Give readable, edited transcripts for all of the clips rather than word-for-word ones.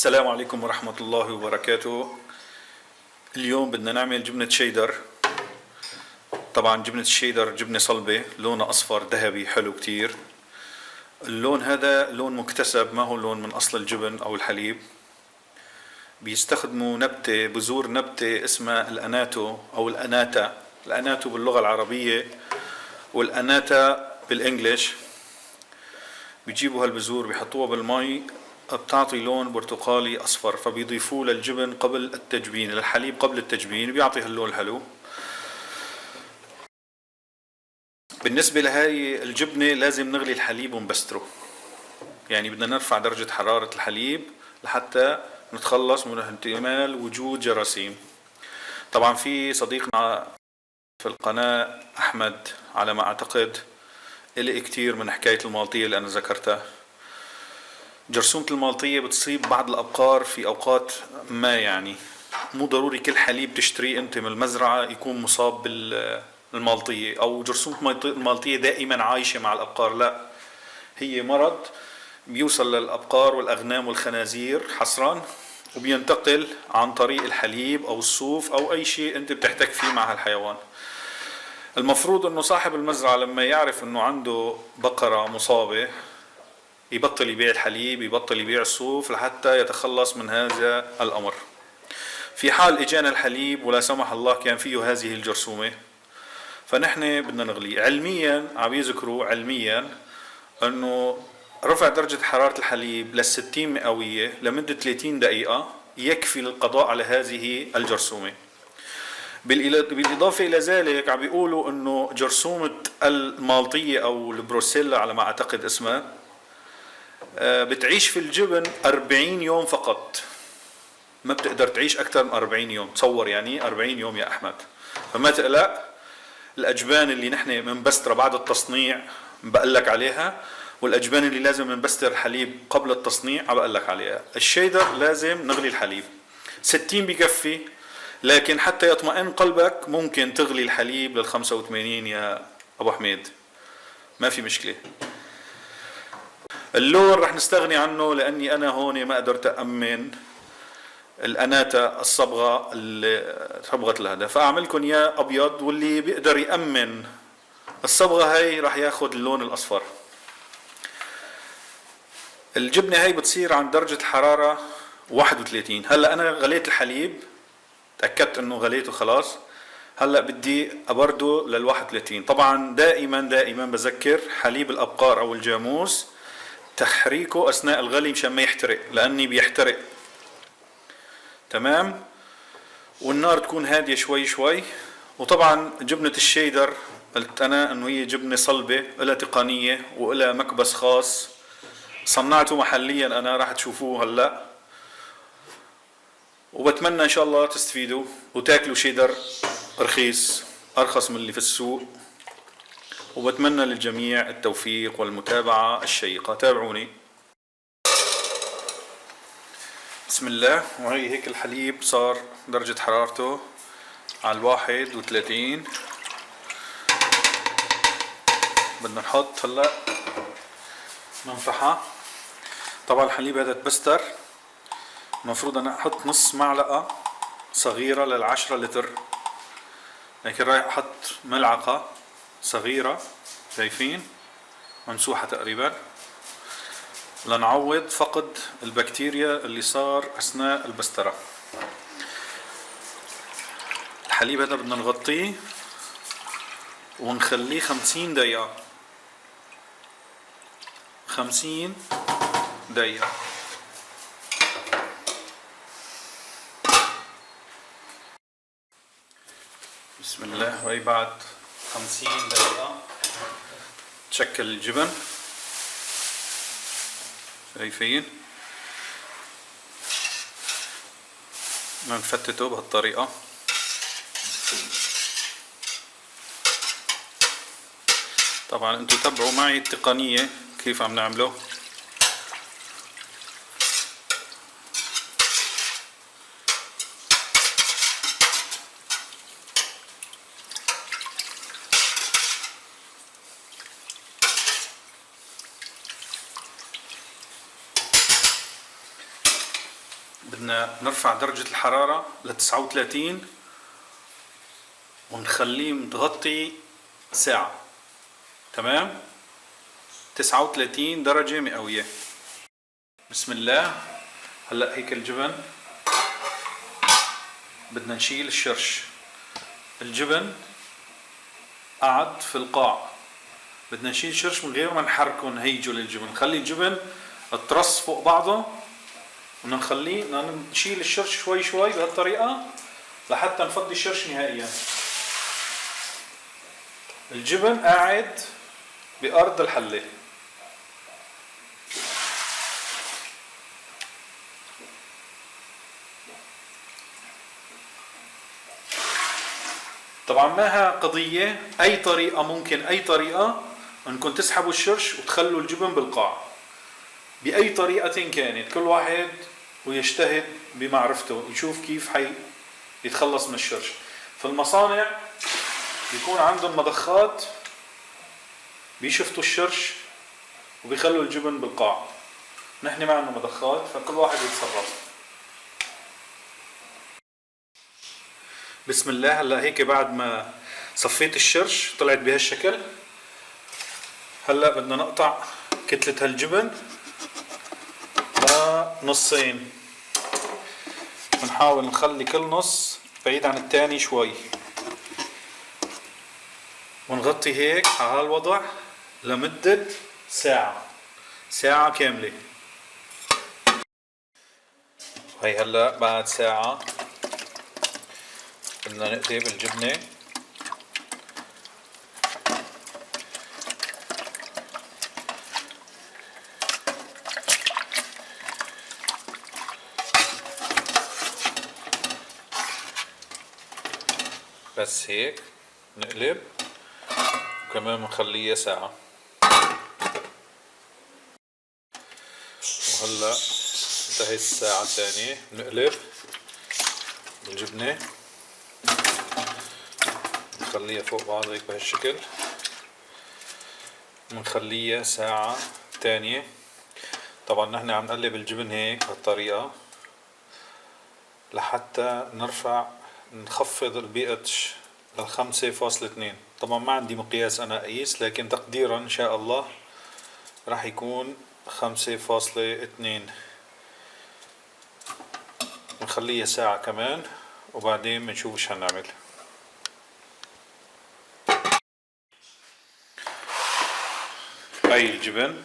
السلام عليكم ورحمة الله وبركاته. اليوم بدنا نعمل جبنة شيدر. طبعا جبنة الشيدر جبنة صلبة لونها أصفر ذهبي حلو كتير. اللون هذا لون مكتسب، ما هو لون من أصل الجبن أو الحليب. بيستخدموا نبتة، بذور نبتة اسمها الأناتو أو الأناتا. الأناتو باللغة العربية والأناتا بالإنجليش. بيجيبوا هالبذور بيحطوها بالمي، بتعطي لون برتقالي أصفر، فبيضيفوه للجبن قبل التجبين، للحليب قبل التجبين، بيعطي هاللون الحلو. بالنسبة لهاي الجبنة لازم نغلي الحليب ونبستره، يعني بدنا نرفع درجة حرارة الحليب لحتى نتخلص من احتمال وجود جراثيم. طبعا في صديقنا في القناة أحمد على ما أعتقد إلي كتير من حكاية المالطية اللي أنا ذكرتها. جرثومة المالطية بتصيب بعض الأبقار في أوقات ما، يعني مو ضروري كل حليب تشتريه أنت من المزرعة يكون مصاب بالمالطية أو جرثومة المالطية دائما عايشة مع الأبقار، لا، هي مرض بيوصل للأبقار والأغنام والخنازير حصرا، وبينتقل عن طريق الحليب أو الصوف أو أي شيء أنت بتحتك فيه مع هالحيوان. المفروض أنه صاحب المزرعة لما يعرف أنه عنده بقرة مصابة يبطل يبيع الحليب، يبطل يبيع الصوف لحتى يتخلص من هذا الأمر. في حال اجانا الحليب ولا سمح الله كان فيه هذه الجرثومة، فنحن بدنا نغليه. علميا عم يذكروا علميا انه رفع درجة حرارة الحليب لل60 مئوية لمدة 30 دقيقة يكفي للقضاء على هذه الجرثومة. بالإضافة إلى ذلك عم بيقولوا انه جرثومة المالطية او البروسيلا على ما اعتقد اسمها بتعيش في الجبن 40 يوم فقط، ما بتقدر تعيش أكثر من 40 يوم. تصور يعني 40 يوم يا أحمد. فما تقلق، الأجبان اللي نحن منبسترها بعد التصنيع بقلك عليها، والأجبان اللي لازم منبستر الحليب قبل التصنيع بقلك عليها. الشيدر لازم نغلي الحليب 60 بكفي، لكن حتى يطمئن قلبك ممكن تغلي الحليب لل 85 يا أبو حميد، ما في مشكلة. اللون رح نستغني عنه لأني أنا هون ما قدرت أأمن الأناتا الصبغة صبغة الهدف، فأعملكم يا أبيض، واللي بيقدر يأمن الصبغة هاي رح ياخد اللون الأصفر. الجبنة هاي بتصير عند درجة حرارة 31. هلأ أنا غليت الحليب، تأكدت أنه غليته خلاص، هلأ بدي أبرده لل31. طبعا دائما بذكر حليب الأبقار أو الجاموس تحريكه أثناء الغلي مشان ما يحترق، لأني بيحترق. تمام. والنار تكون هادية شوي شوي. وطبعا جبنة الشيدر قلت أنا أنه هي جبنة صلبة، إلها تقنية وإلها مكبس خاص صنعته محليا أنا، راح تشوفوه هلأ. وبتمنى إن شاء الله تستفيدوا وتاكلوا شيدر رخيص أرخص من اللي في السوق. وبتمنى للجميع التوفيق والمتابعة الشيقة. تابعوني. بسم الله. وهي هيك الحليب صار درجة حرارته على 31. بدنا نحط هلا منفحة. طبعا الحليب هذا تبستر، المفروض انا احط نص معلقة صغيرة لل10 لتر، لكن رايح احط ملعقة صغيرة، شايفين ممسوحة تقريبا، لنعوض فقد البكتيريا اللي صار اثناء البسترة. الحليب هذا بدنا نغطيه ونخليه 50 دقيقة. 50 دقيقة. بسم الله. وهي بعد 50 دقيقة تشكل الجبن، شايفين نفتته بهالطريقة. طبعا انتو تبعوا معي التقنية كيف عم نعمله. بدنا نرفع درجة الحرارة ل 39 ونخليه متغطي ساعة. تمام؟ 39 درجة مئوية. بسم الله. هلأ هيك الجبن بدنا نشيل الشرش. الجبن قعد في القاع، بدنا نشيل الشرش من غير ما نحركه نهيجه للجبن. نخلي الجبن ترص فوق بعضه ونخليه نشيل الشرش شوي شوي بهالطريقة لحتى نفضي الشرش نهائيا. الجبن قاعد بأرض الحلة. طبعا ما قضية، أي طريقة ممكن، أي طريقة أنكم تسحبوا الشرش وتخلوا الجبن بالقاع بأي طريقة كانت. كل واحد ويجتهد بمعرفته يشوف كيف يتخلص من الشرش. في المصانع بيكون عندهم مضخات بيشفتوا الشرش وبيخلوا الجبن بالقاع. نحن ما عندنا مضخات، فكل واحد يتصرف. بسم الله. هلا هيك بعد ما صفيت الشرش طلعت بهالشكل. هلا بدنا نقطع كتلة هالجبن لنصين، بنحاول نخلي كل نص بعيد عن الثاني شوي، ونغطي هيك على هالوضع لمدة ساعة كاملة. هي هلا بعد ساعة بدنا نقلب الجبنة. بس هيك نقلب وكمان بنخليها ساعة. وهلا انتهت الساعة الثانية. نقلب الجبنة نخليها فوق بعض هيك بهالشكل، ونخليها ساعة تانية. طبعا نحن عم نقلب الجبن هيك بهالطريقة لحتى نخفض البي اتش ل 5.2. طبعا ما عندي مقياس انا اقيس، لكن تقديرا ان شاء الله راح يكون 5.2. نخليها ساعة كمان وبعدين بنشوف ايش هنعمل. هاي الجبن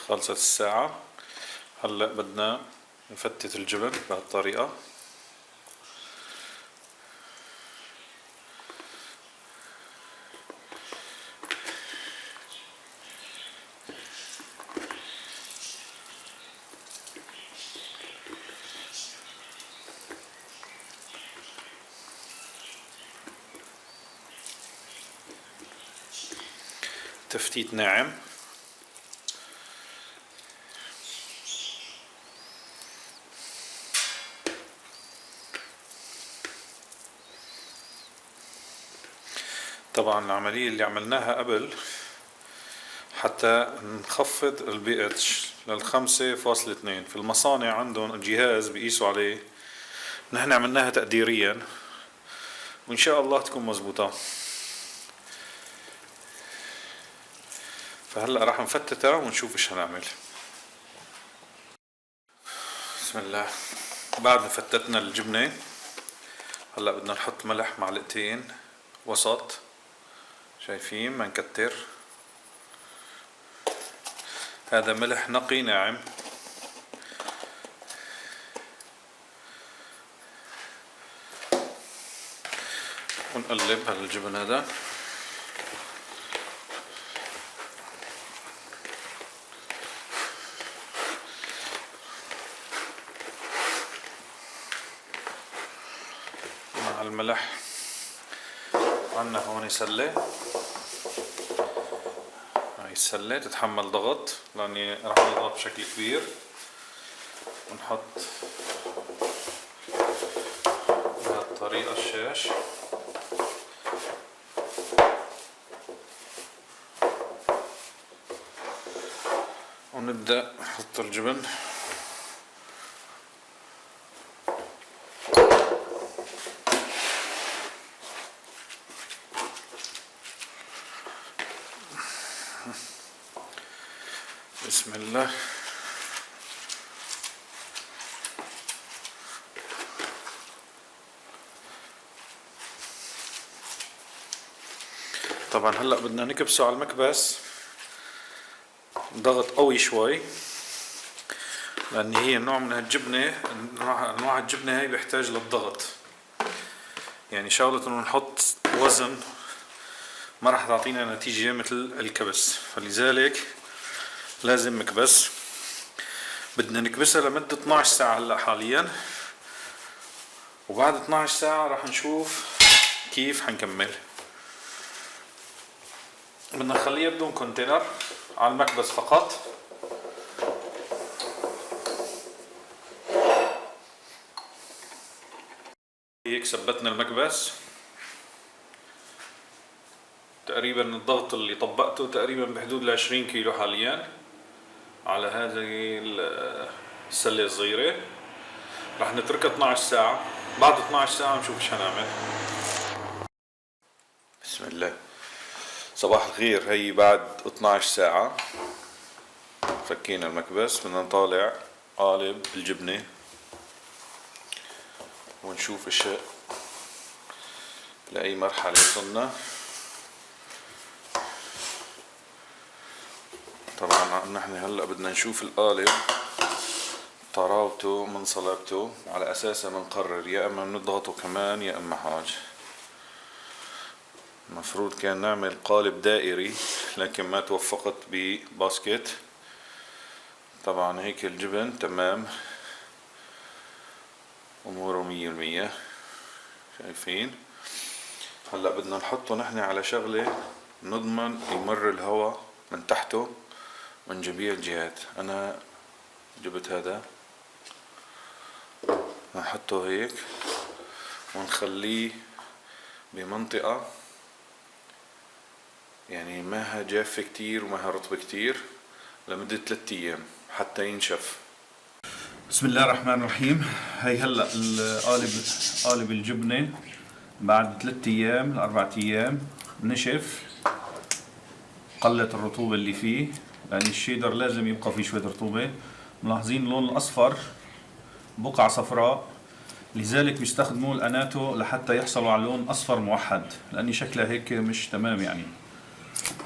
خلصت الساعة. هلا بدنا نفتت الجبن بهالطريقة. تفتيت ناعم. طبعا العملية اللي عملناها قبل حتى نخفض البي اتش لل 5.2. في المصانع عندهم جهاز بيقيسوا عليه، نحن عملناها تقديريا وإن شاء الله تكون مزبوطة. فهلأ راح نفتتها ونشوف ايش هنعمل. بسم الله. بعد ما فتتنا الجبنة هلأ بدنا نحط ملح معلقتين وسط، شايفين؟ ما نكتر. هذا ملح نقي ناعم. ونقلب هالجبن هذا. مع الملح عنا هون سلة. هاي السلة تتحمل ضغط لأني راح نضغط بشكل كبير. ونحط بهالطريقة الشاش. ونبدأ نحط الجبن. بسم الله. طبعا هلا بدنا نكبسه على المكبس ضغط قوي شوي، لان هي نوع من الجبنه، انواع الجبنه هي بيحتاج للضغط. يعني شغله انه نحط وزن ما راح تعطينا نتيجه مثل الكبس، فلذلك لازم مكبس. بدنا نكبسها لمده 12 ساعه هلا حاليا، وبعد 12 ساعه راح نشوف كيف حنكمل. بدنا نخليها بدون كونتينر على المكبس فقط. هيك ثبتنا المكبس تقريبا. الضغط اللي طبقته تقريبا بحدود 20 كيلو حاليا على هذه السلة الصغيرة. راح نتركها 12 ساعة. بعد 12 ساعة نشوف ايش هنعمل. بسم الله. صباح الخير. هي بعد 12 ساعة فكينا المكبس. بدنا نطالع قالب الجبنة ونشوف ايش لأي مرحلة وصلنا. طبعا نحن هلا بدنا نشوف القالب طراوته من صلابته، على اساسها بنقرر يا اما بنضغطه كمان يا اما حاجة. المفروض كان نعمل قالب دائري لكن ما توفقت بباسكت. طبعا هيك الجبن تمام، اموره 100%. شايفين؟ هلا بدنا نحطه نحن على شغلة نضمن يمر الهواء من تحته من جميع الجهات. انا جبت هذا نحطه هيك ونخليه بمنطقة يعني ماها جافة كتير وماها رطبة كتير لمدة 3 ايام حتى ينشف. بسم الله الرحمن الرحيم. هي هلا قالب الجبنة بعد 3 ايام ل 4 ايام نشف، قلت الرطوبة اللي فيه، لأن الشيدر لازم يبقى فيه شوية رطوبة. ملاحظين اللون الأصفر بقعة صفراء، لذلك بيستخدموا الأناتو لحتى يحصلوا على لون أصفر موحد، لأن شكلها هيك مش تمام يعني.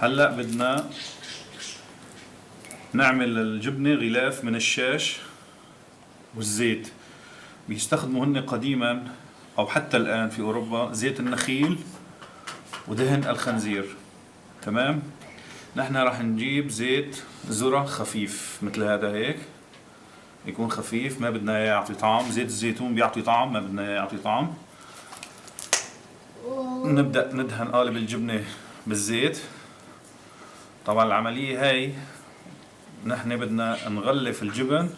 هلأ بدنا نعمل الجبنة غلاف من الشاش والزيت. بيستخدموا هن قديما أو حتى الآن في أوروبا زيت النخيل ودهن الخنزير. تمام؟ نحن راح نجيب زيت ذرة خفيف مثل هذا هيك، يكون خفيف، ما بدنا اياه يعطي طعم. زيت الزيتون بيعطي طعم، ما بدنا اياه يعطي طعم. نبدأ ندهن قالب الجبنة بالزيت. طبعا العملية هاي نحن بدنا نغلف الجبن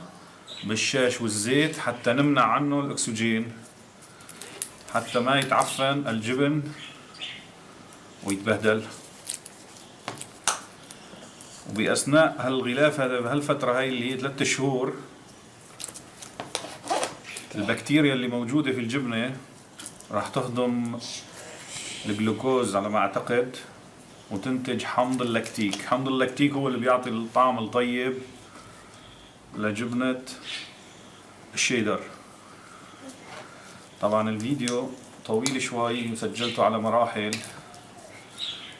بالشاش والزيت حتى نمنع عنه الأكسجين، حتى ما يتعفن الجبن ويتبهدل. وبأثناء هالغلاف هذا بهالفترة هاي اللي هي 3 شهور البكتيريا اللي موجودة في الجبنة راح تهضم الجلوكوز على ما أعتقد وتنتج حمض اللاكتيك. حمض اللاكتيك هو اللي بيعطي الطعم الطيب لجبنة الشيدر. طبعا الفيديو طويل شوي سجلته على مراحل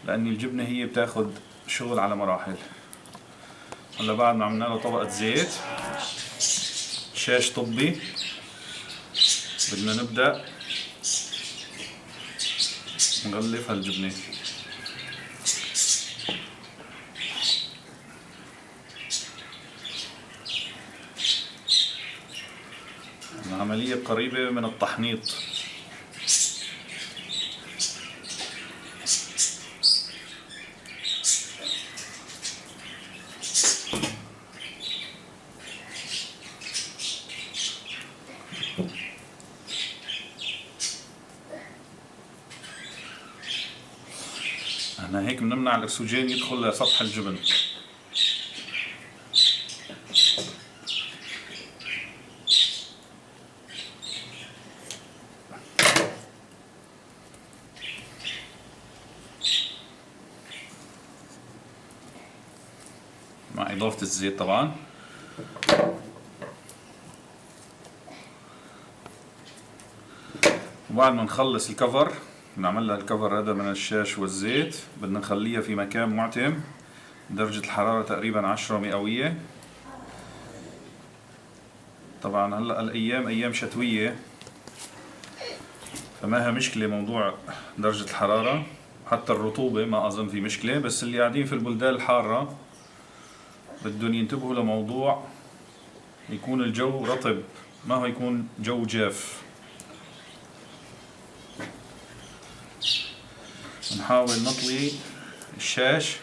لأن الجبنة هي بتاخد شغل على مراحل. هلا بعد ما عملنا له طبقة زيت شاش طبي بدنا نبدأ نغلف هالجبنة. العملية قريبة من التحنيط. احنا هيك بنمنع الاكسجين يدخل لسطح الجبن. إضافة الزيت طبعا. وبعد ما نخلص الكفر، بنعمل لها الكفر هذا من الشاش والزيت، بدنا نخليها في مكان معتم، درجة الحرارة تقريبا 10 مئوية. طبعا هلا الأيام أيام شتوية، فما هي مشكلة موضوع درجة الحرارة، حتى الرطوبة ما أظن في مشكلة، بس اللي قاعدين في البلدان الحارة بدهم ينتبهوا لموضوع يكون الجو رطب، ما هو يكون جو جاف. نحاول نطلي الشاش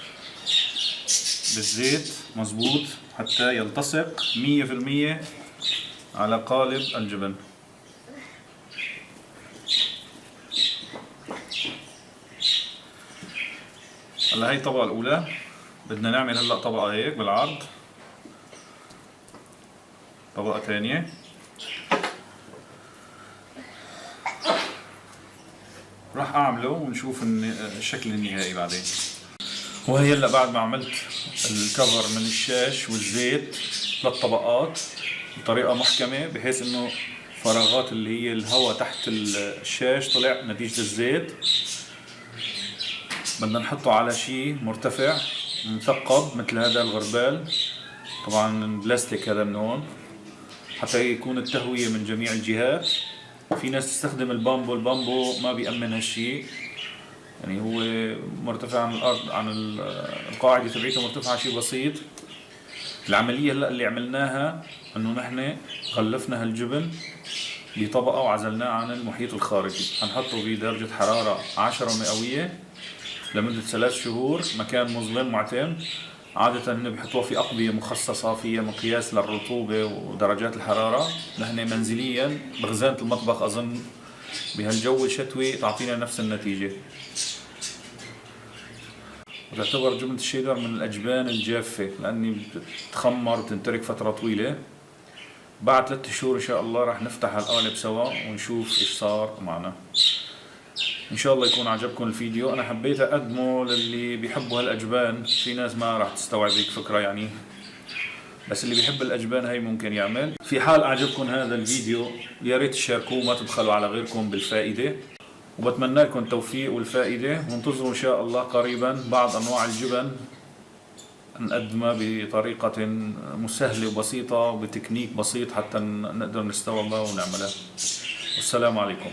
بالزيت مظبوط حتى يلتصق 100% على قالب الجبن. هلا هي الطبقة الأولى، بدنا نعمل هلا طبقة هيك بالعرض، طبقة ثانية، راح أعمله ونشوف الشكل النهائي بعدين. وهي هلا بعد ما عملت الكفر من الشاش والزيت 3 طبقات بطريقة محكمة، بحيث إنه فراغات اللي هي الهواء تحت الشاش طلع نتيجة الزيت. بدنا نحطه على شيء مرتفع مثقب مثل هذا الغربال، طبعا بلاستيك هذا من هون، حتى يكون التهوية من جميع الجهات. في ناس تستخدم البامبو، البامبو ما بيأمن هالشيء، يعني هو مرتفع عن الأرض، عن القاعدة تبعيته مرتفعة شيء بسيط. العملية هلا اللي عملناها انه نحن غلفنا هالجبن بطبقة وعزلناه عن المحيط الخارجي. حنحطه بدرجة حرارة 10 مئوية لمدة 3 شهور، مكان مظلم معتم. عادة هن بحطوها في أقبية مخصصة فيها مقياس للرطوبة ودرجات الحرارة. نحن منزليا بخزانة المطبخ أظن بهالجو الشتوي تعطينا نفس النتيجة. وتعتبر جبنة الشيدر من الأجبان الجافة، لأني بتتخمر وتنترك فترة طويلة. بعد 3 شهور إن شاء الله راح نفتح هالقالب سوا ونشوف إيش صار معنا. إن شاء الله يكون عجبكم الفيديو. أنا حبيت أقدمه للي بيحبوا هالأجبان، في ناس ما راح تستوعب هيك فكرة يعني، بس اللي بيحب الأجبان هي ممكن يعمل. في حال أعجبكم هذا الفيديو يا ريت تشاركوه، ما تبخلوا على غيركم بالفائدة، وبتمنى لكم التوفيق والفائدة. وانتظروا إن شاء الله قريبا بعض أنواع الجبن نقدمها بطريقة سهلة وبسيطة وبتكنيك بسيط حتى نقدر نستوعبها ونعملها. والسلام عليكم.